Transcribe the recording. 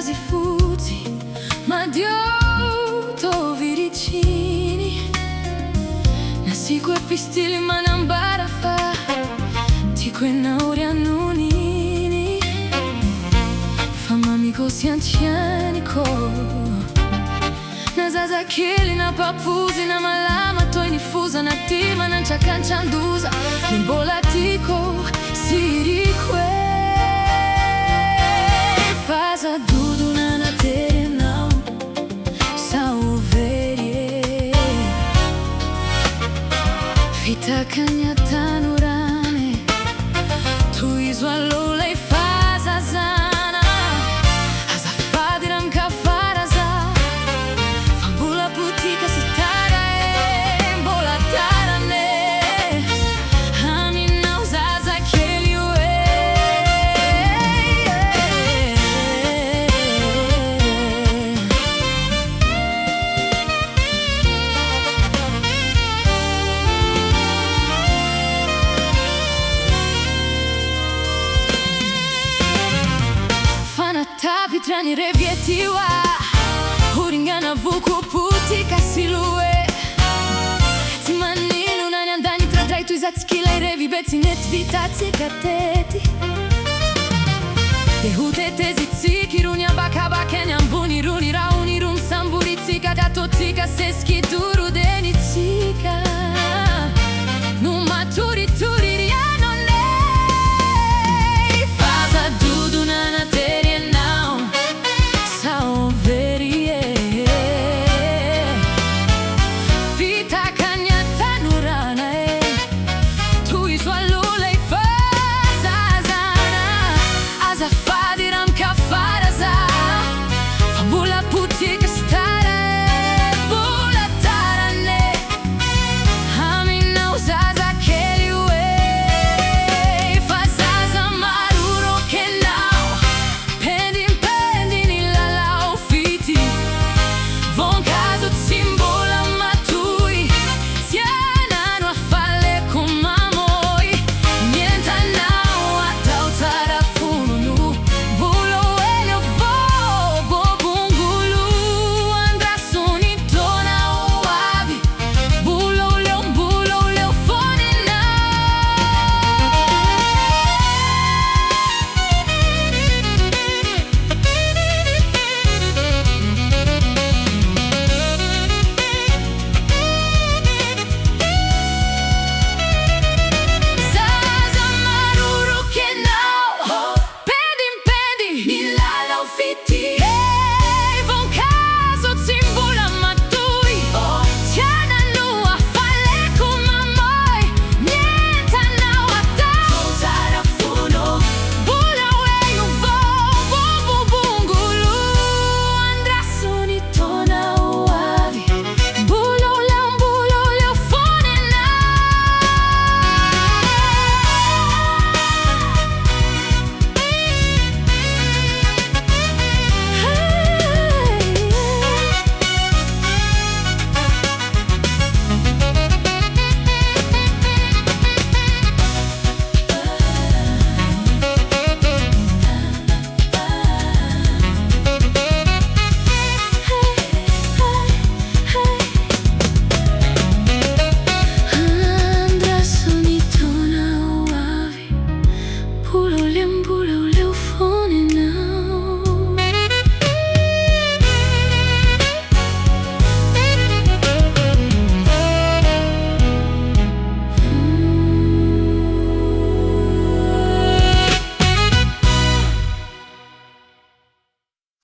quasi futi, ma Dio tovi vicini. Nasico e pistili ma non barafa, ti quenauri annunini. Famami così anziani co na zaza kili na papuzi na malama toi nifusa na tima na chakanchanduza nimbolatiko sirikwe faza dudu na tere não sauverie fita kanyata nurane tu izwalola e faza zana azafadi ranka faraza fambula putika sitara e mbola tarane ani não zaza keli tapi trani revietiwa huringana vuku putika silue timaninu nani andani tradrai tu izatskila i revi beti net vitaci kateti dehute zitsiki runia bakaba kenyam buni runi rauni rum samburitsika datotika seski duru denitsika numa turi turi riano lei faza dudu nana tere a